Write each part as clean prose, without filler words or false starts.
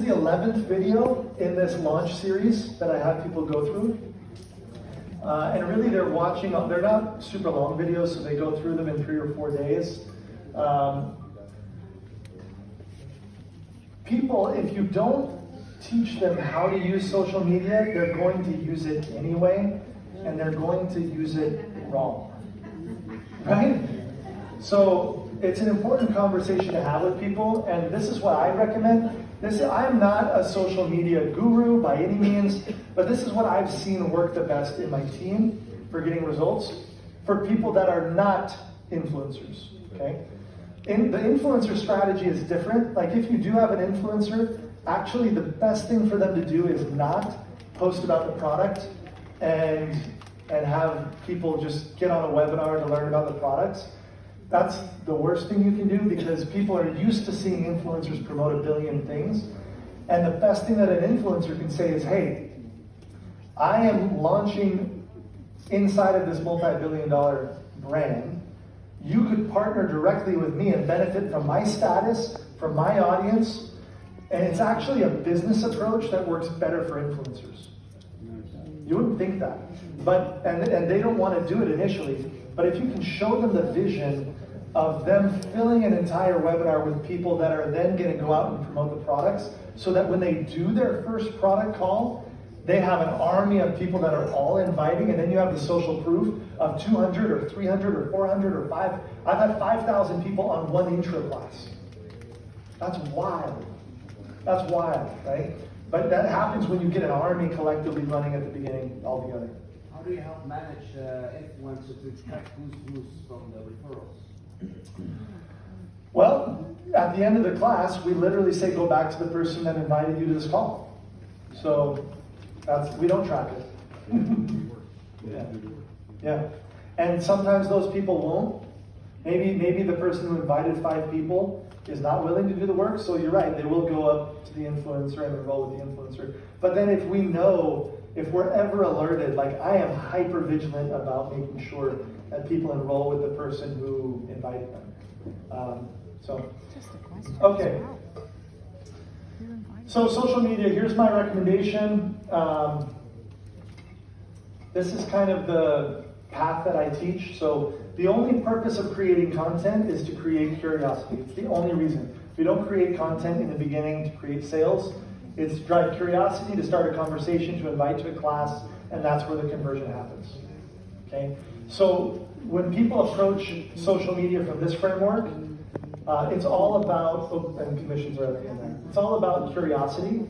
the 11th video in this launch series that I have people go through. And really they're watching, they're not super long videos, so they go through them in 3 or 4 days. People, if you don't teach them how to use social media, they're going to use it anyway, and they're going to use it wrong, right? So it's an important conversation to have with people, and this is what I recommend. I'm not a social media guru by any means, but this is what I've seen work the best in my team for getting results for people that are not influencers, okay? And the influencer strategy is different. Like if you do have an influencer, actually the best thing for them to do is not post about the product and have people just get on a webinar to learn about the products. That's the worst thing you can do because people are used to seeing influencers promote a billion things. And the best thing that an influencer can say is, hey, I am launching inside of this multi-billion-dollar brand. You could partner directly with me and benefit from my status, from my audience. And it's actually a business approach that works better for influencers. You wouldn't think that. And they don't want to do it initially. But if you can show them the vision of them filling an entire webinar with people that are then going to go out and promote the products, so that when they do their first product call, they have an army of people that are all inviting, and then you have the social proof of 200 or 300 or 400 or 5. I've had 5,000 people on one intro class. That's wild. That's wild, right? But that happens when you get an army collectively running at the beginning altogether. How do you help manage influencers to extract boost from the referrals? Well, at the end of the class, we literally say go back to the person that invited you to this call. So we don't track it. Yeah. And sometimes those people won't. Maybe the person who invited 5 people is not willing to do the work, so you're right, they will go up to the influencer and enroll with the influencer. But then if we're ever alerted, like I am hyper vigilant about making sure that people enroll with the person who invited them. Okay. So social media, here's my recommendation. This is kind of the path that I teach. So the only purpose of creating content is to create curiosity. It's the only reason. We don't create content in the beginning to create sales. It's to drive curiosity, to start a conversation, to invite to a class, and that's where the conversion happens. Okay? So when people approach social media from this framework, it's all about, and commissions are at the end there. It's all about curiosity.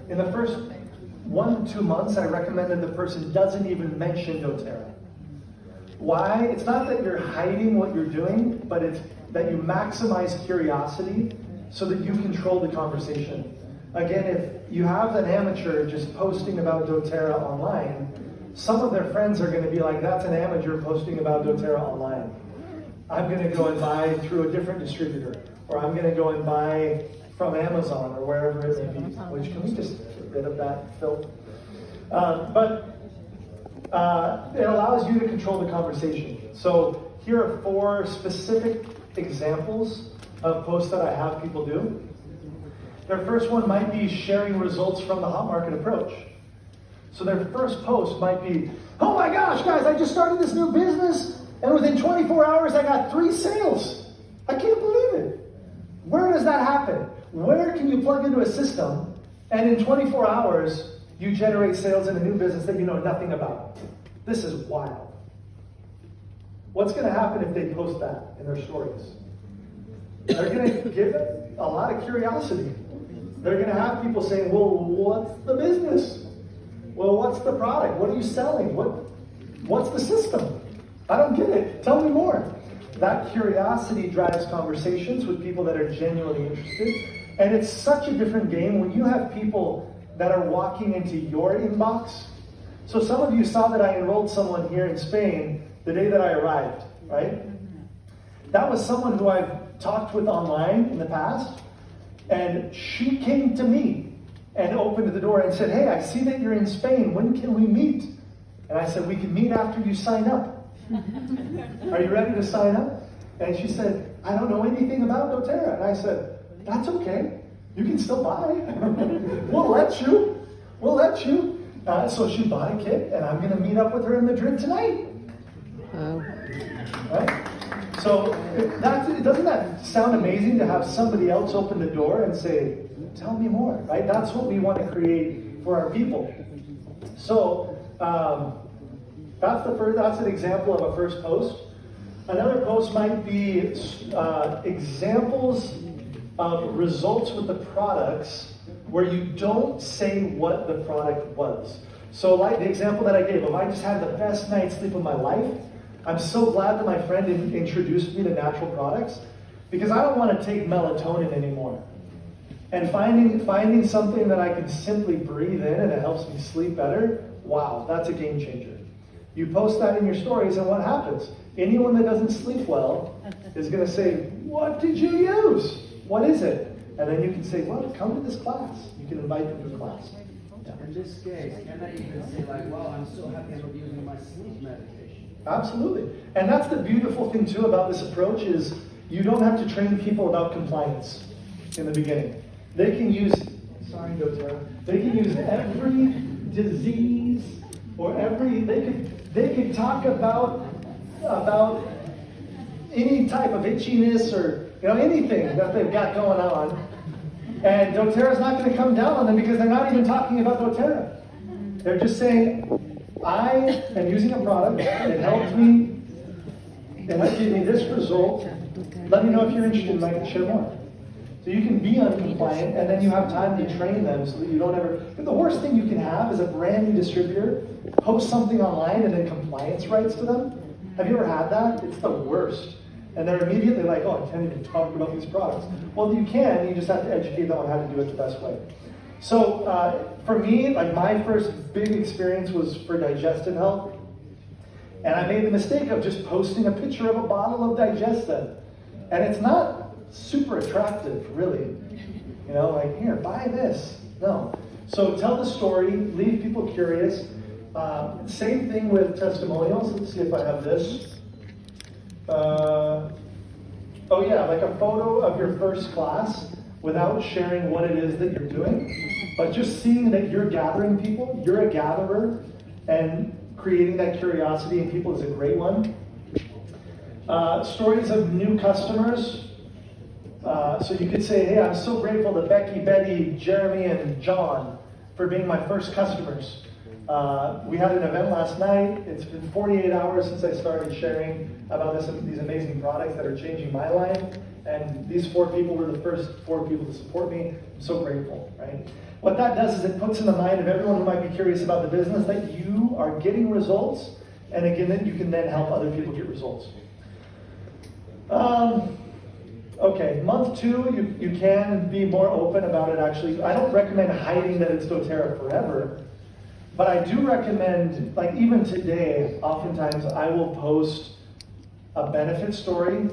In the first 1 to 2 months, I recommended the person doesn't even mention doTERRA. Why? It's not that you're hiding what you're doing, but it's that you maximize curiosity so that you control the conversation. Again, if you have an amateur just posting about doTERRA online, some of their friends are going to be like, that's an amateur posting about doTERRA online. I'm going to go and buy through a different distributor, or I'm going to go and buy from Amazon or wherever it may be. Which, can we just get rid of that filth? It allows you to control the conversation. So here are 4 specific examples of posts that I have people do. Their first one might be sharing results from the hot market approach. So their first post might be, oh my gosh, guys, I just started this new business, and within 24 hours, I got 3 sales. I can't believe it. Where does that happen? Where can you plug into a system, and in 24 hours, you generate sales in a new business that you know nothing about? This is wild. What's going to happen if they post that in their stories? They're going to give it a lot of curiosity. They're going to have people saying, well, what's the business? Well, what's the product? What are you selling? What's the system? I don't get it. Tell me more. That curiosity drives conversations with people that are genuinely interested. And it's such a different game when you have people that are walking into your inbox. So some of you saw that I enrolled someone here in Spain the day that I arrived, right? That was someone who I've talked with online in the past, and she came to me and opened the door and said, hey, I see that you're in Spain. When can we meet? And I said, we can meet after you sign up. Are you ready to sign up? And she said, I don't know anything about doTERRA. And I said, that's okay. You can still buy. We'll let you. We'll let you. So she bought a kit, and I'm going to meet up with her in Madrid tonight. Right? So doesn't that sound amazing to have somebody else open the door and say, tell me more, right? That's what we want to create for our people. So that's an example of a first post. Another post might be examples of results with the products where you don't say what the product was. So like the example that I gave of, I just had the best night's sleep of my life. I'm so glad that my friend introduced me to natural products, because I don't want to take melatonin anymore. And finding something that I can simply breathe in and it helps me sleep better, wow, that's a game changer. You post that in your stories, and what happens? Anyone that doesn't sleep well is going to say, what did you use? What is it? And then you can say, well, come to this class. You can invite them to class. Yeah. In this case, can I even say like, wow, I'm so happy I'm not using my sleep medication? Absolutely. And that's the beautiful thing too about this approach is you don't have to train people about compliance in the beginning. They can use, they can use every disease or they could talk about any type of itchiness or anything that they've got going on. And doTERRA's not going to come down on them because they're not even talking about doTERRA. They're just saying, I am using a product, it helped me, it might give me this result. Let me know if you're interested and I can share more. So you can be uncompliant, and then you have time to train them so that you don't ever... The worst thing you can have is a brand new distributor post something online and then compliance writes to them. Have you ever had that? It's the worst. And they're immediately like, oh, I can't even talk about these products. Well, you can, you just have to educate them on how to do it the best way. So for me, like my first big experience was for Digestive Health. And I made the mistake of just posting a picture of a bottle of Digestive. And it's not super attractive, really. Like, here, buy this. No. So tell the story, leave people curious. Same thing with testimonials. Let's see if I have this. Oh yeah, like a photo of your first class without sharing what it is that you're doing, but just seeing that you're gathering people, you're a gatherer, and creating that curiosity in people is a great one. Stories of new customers. So you could say, hey, I'm so grateful to Becky, Betty, Jeremy, and John for being my first customers. We had an event last night. It's been 48 hours since I started sharing about these amazing products that are changing my life. And these 4 people were the first 4 people to support me. I'm so grateful, right? What that does is it puts in the mind of everyone who might be curious about the business that you are getting results. And again, then you can then help other people get results. Okay, month 2, you can be more open about it actually. I don't recommend hiding that it's doTERRA forever. But I do recommend, like even today, oftentimes I will post a benefit story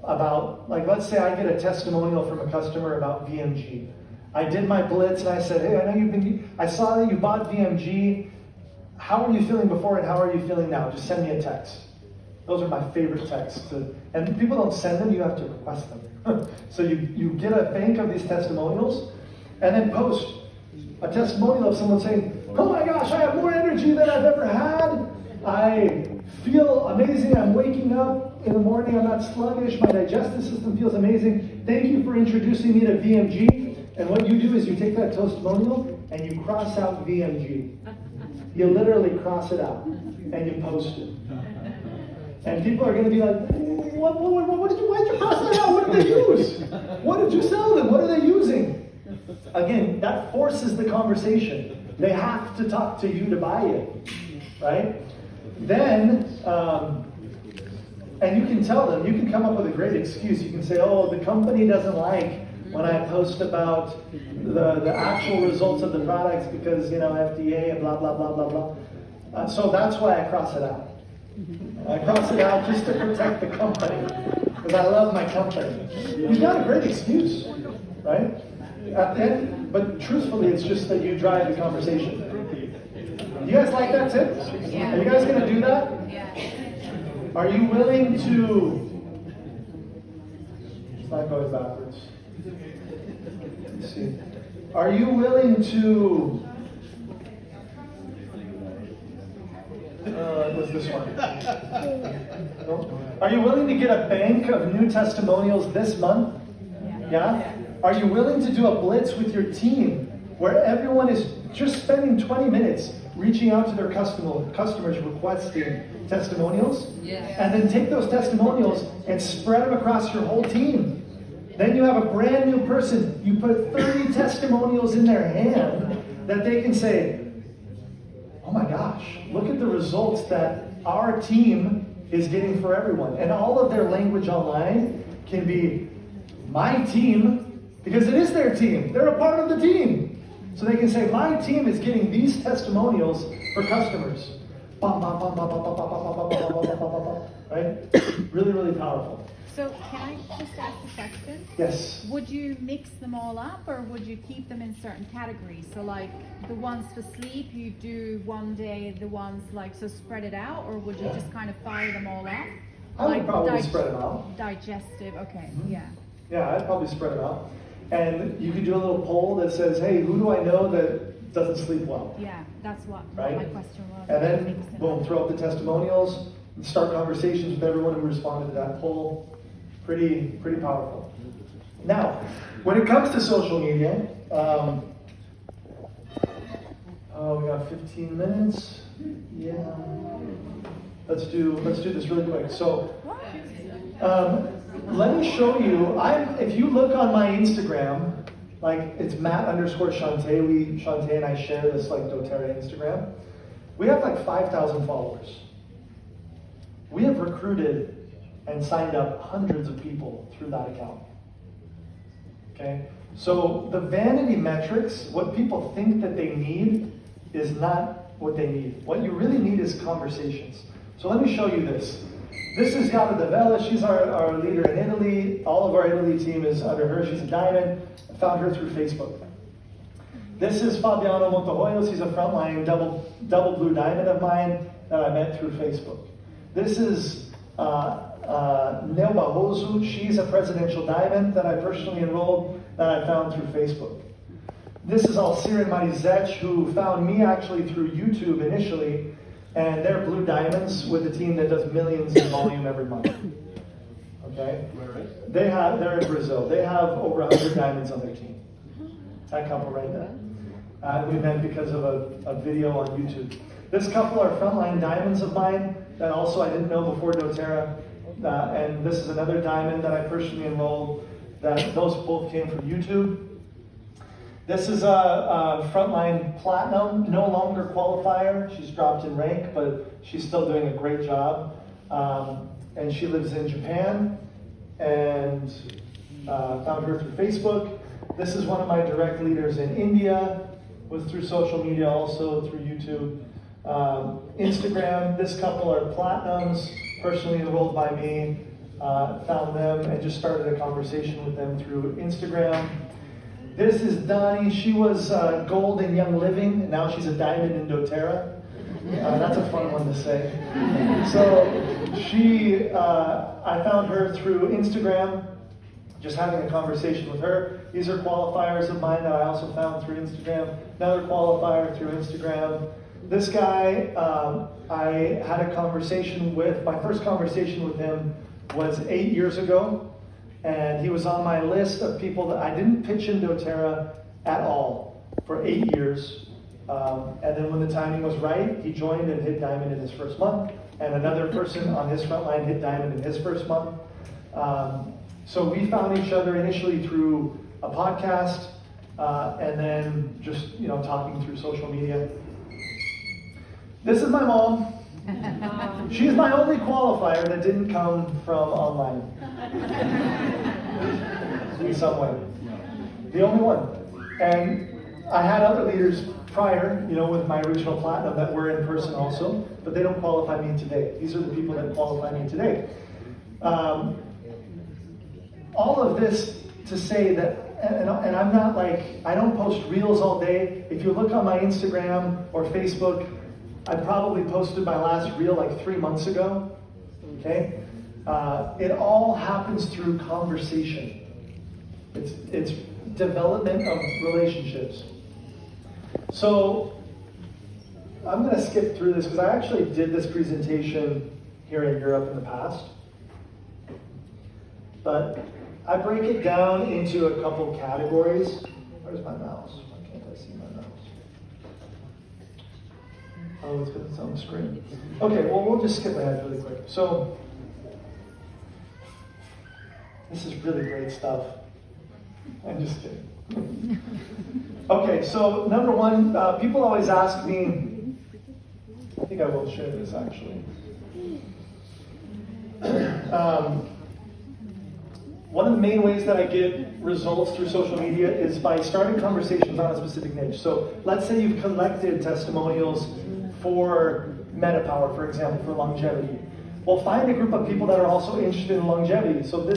about, like let's say I get a testimonial from a customer about VMG. I did my blitz and I said, hey, I saw that you bought VMG. How are you feeling before and how are you feeling now? Just send me a text. Those are my favorite texts. And people don't send them, you have to request them. So you get a bank of these testimonials and then post a testimonial of someone saying, oh my gosh, I have more energy than I've ever had. I feel amazing. I'm waking up in the morning. I'm not sluggish. My digestive system feels amazing. Thank you for introducing me to VMG. And what you do is you take that testimonial and you cross out VMG. You literally cross it out and you post it. And people are going to be like, why did you cross that out? What did they use? What did you sell them? What are they using? Again, that forces the conversation. They have to talk to you to buy it, right? Then, and you can tell them, you can come up with a great excuse. You can say, oh, the company doesn't like when I post about the actual results of the products because, FDA and blah, blah, blah, blah, blah. So that's why I cross it out. I cross it out just to protect the company because I love my company. You've got a great excuse, right? At the end, but truthfully, it's just that you drive the conversation. You guys like that tip? Yeah. Are you guys going to do that? Yeah. Are you willing to... It's not going backwards. see. Are you willing to? What's this one? No? Are you willing to get a bank of new testimonials this month? Yeah? Are you willing to do a blitz with your team where everyone is just spending 20 minutes reaching out to their customers requesting testimonials? And then take those testimonials and spread them across your whole team. Then you have a brand new person. You put 30 testimonials in their hand that they can say, oh my gosh, look at the results that our team is getting for everyone. And all of their language online can be my team, because it is their team. They're a part of the team. So they can say, my team is getting these testimonials for customers. Right? Really, really powerful. So can I just ask a question? Yes. Would you mix them all up, or would you keep them in certain categories? So like the ones for sleep, you do one day, the ones like, so spread it out, or would you just kind of fire them all up? I would probably spread them out. Digestive, okay, yeah. Yeah, I'd probably spread them out. And you could do a little poll that says, hey, who do I know that doesn't sleep well? Yeah, that's what Right? my question was. And then, Mix them boom, up. throw up the testimonials, and start conversations with everyone who responded to that poll. Pretty powerful. Now, when it comes to social media, we got 15 minutes. Yeah. Let's do this really quick. So, let me show you. If you look on my Instagram, like it's Matt_Shante. Shante and I share this like doTERRA Instagram. We have like 5,000 followers. We have recruited and signed up hundreds of people through that account. Okay? So the vanity metrics, what people think that they need, is not what they need. What you really need is conversations. So let me show you this. This is Gata Davella. She's our leader in Italy. All of our Italy team is under her. She's a diamond. I found her through Facebook. This is Fabiano Montohoyos. He's a frontline double blue diamond of mine that I met through Facebook. This is Neu Barroso. She's a presidential diamond that I personally enrolled that I found through Facebook. This is Alcirin Marizet, who found me actually through YouTube initially, and they're blue diamonds with a team that does millions in volume every month. Okay? They're in Brazil. They have over 100 diamonds on their team. That couple right there. We met because of a video on YouTube. This couple are frontline diamonds of mine that also I didn't know before doTERRA. And this is another diamond that I personally enrolled. That those both came from YouTube. This is a frontline platinum, no longer qualifier. She's dropped in rank, but she's still doing a great job. And she lives in Japan, and found her through Facebook. This is one of my direct leaders in India, was through social media, also through YouTube. Instagram, this couple are platinums, personally enrolled by me. Found them and just started a conversation with them through Instagram. This is Donnie. She was gold in Young Living, and now she's a diamond in doTERRA. That's a fun one to say. So I found her through Instagram, just having a conversation with her. These are qualifiers of mine that I also found through Instagram. Another qualifier through Instagram. This guy, I had a conversation with. My first conversation with him was 8 years ago. And he was on my list of people that I didn't pitch in doTERRA at all for 8 years. And then when the timing was right, he joined and hit diamond in his first month. And another person on his front line hit diamond in his first month. So we found each other initially through a podcast, and then just talking through social media. This is my mom. She's my only qualifier that didn't come from online. In some way. The only one. And I had other leaders prior, with my original platinum that were in person also, but they don't qualify me today. These are the people that qualify me today. All of this to say that, and I'm not I don't post reels all day. If you look on my Instagram or Facebook, I probably posted my last reel 3 months ago. Okay? It all happens through conversation. It's development of relationships. So I'm going to skip through this because I actually did this presentation here in Europe in the past. But I break it down into a couple categories. Where's my mouse? Why can't I see my mouse? Oh, it's because it's on the screen. Okay, well, we'll just skip ahead really quick. So, this is really great stuff. I'm just kidding. Okay, so number one, people always ask me, I think I will share this actually. One of the main ways that I get results through social media is by starting conversations on a specific niche. So let's say you've collected testimonials for MetaPower, for example, for longevity. Well, find a group of people that are also interested in longevity. So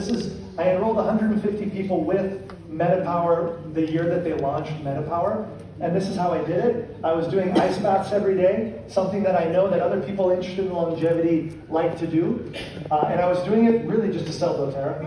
I enrolled 150 people with MetaPower the year that they launched MetaPower. And this is how I did it. I was doing ice baths every day, something that I know that other people interested in longevity like to do. And I was doing it really just to sell doTERRA.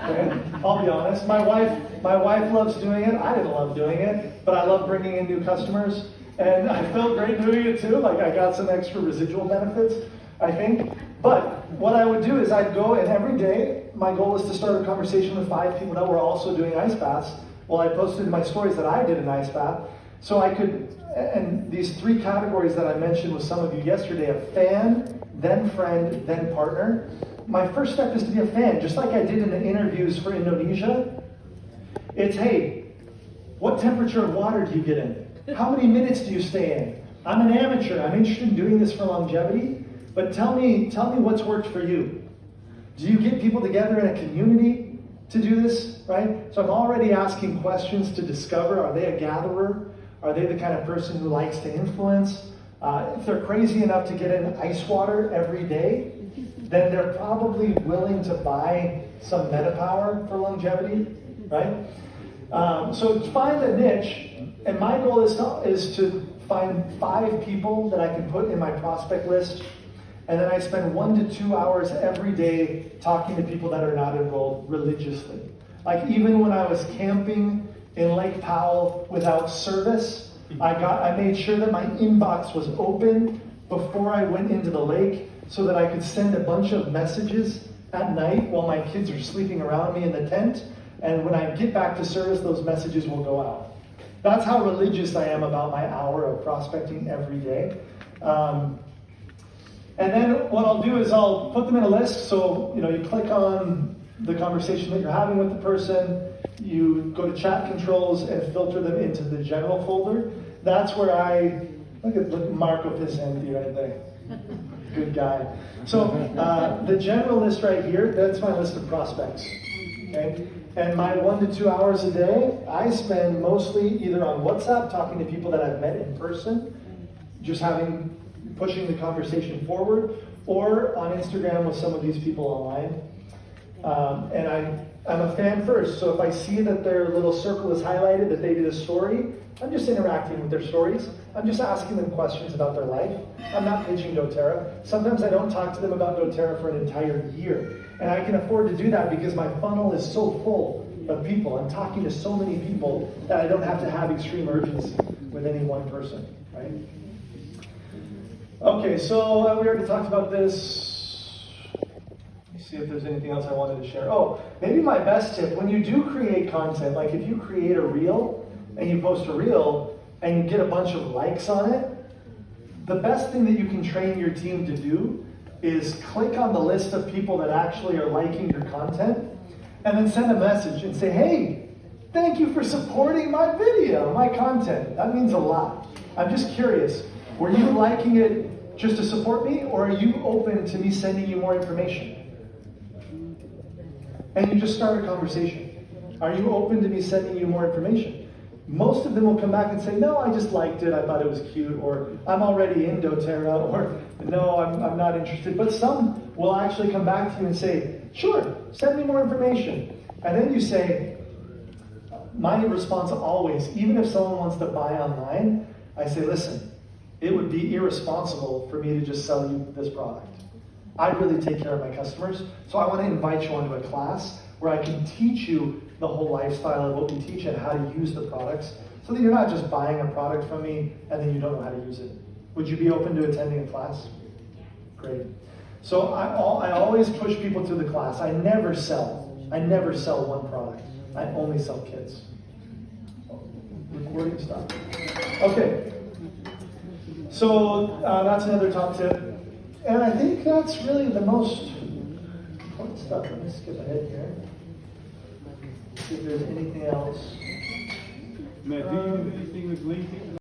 Okay? I'll be honest. My wife loves doing it. I didn't love doing it, but I love bringing in new customers. And I felt great doing it too. Like I got some extra residual benefits, I think. But what I would do is I'd go, and every day my goal was to start a conversation with 5 people that were also doing ice baths. Well, I posted in my stories that I did an ice bath. So I could, and these 3 categories that I mentioned with some of you yesterday, a fan, then friend, then partner. My first step is to be a fan, just like I did in the interviews for Indonesia. It's, hey, what temperature of water do you get in? How many minutes do you stay in? I'm an amateur. I'm interested in doing this for longevity, but tell me what's worked for you. Do you get people together in a community to do this, right? So I'm already asking questions to discover, are they a gatherer? Are they the kind of person who likes to influence? If they're crazy enough to get in ice water every day, then they're probably willing to buy some MetaPower for longevity, right? So find a niche, and my goal is to find 5 people that I can put in my prospect list, and then I spend 1 to 2 hours every day talking to people that are not enrolled religiously. Like even when I was camping in Lake Powell without service, I made sure that my inbox was open before I went into the lake so that I could send a bunch of messages at night while my kids are sleeping around me in the tent. And when I get back to service, those messages will go out. That's how religious I am about my hour of prospecting every day. And then what I'll do is I'll put them in a list. So, you click on the conversation that you're having with the person, you go to chat controls and filter them into the general folder. That's where look at Marco Pisanti right there. Good guy. So the general list right here, that's my list of prospects. Okay? And my 1 to 2 hours a day, I spend mostly either on WhatsApp talking to people that I've met in person, just pushing the conversation forward, or on Instagram with some of these people online. And I'm a fan first, so if I see that their little circle is highlighted, that they did a story, I'm just interacting with their stories. I'm just asking them questions about their life. I'm not pitching doTERRA. Sometimes I don't talk to them about doTERRA for an entire year. And I can afford to do that because my funnel is so full of people. I'm talking to so many people that I don't have to have extreme urgency with any one person, right? Okay, so we already talked about this. Let me see if there's anything else I wanted to share. Oh, maybe my best tip, when you do create content, like if you create a reel and you post a reel and you get a bunch of likes on it, the best thing that you can train your team to do is click on the list of people that actually are liking your content and then send a message and say, hey, thank you for supporting my video, my content. That means a lot. I'm just curious, were you liking it just to support me, or are you open to me sending you more information? And you just start a conversation. Are you open to me sending you more information? Most of them will come back and say, no, I just liked it, I thought it was cute, or I'm already in doTERRA, or no, I'm not interested. But some will actually come back to you and say, sure, send me more information. And then you say, my response always, even if someone wants to buy online, I say, listen, it would be irresponsible for me to just sell you this product. I really take care of my customers, so I want to invite you onto a class where I can teach you the whole lifestyle of what we teach and how to use the products, so that you're not just buying a product from me and then you don't know how to use it. Would you be open to attending a class? Great. So I always push people to the class. I never sell one product. I only sell kits. Recording stuff. Okay. So that's another top tip. And I think that's really the most important stuff. Let me skip ahead here. See if there's anything else. Matt, do you do anything with LinkedIn?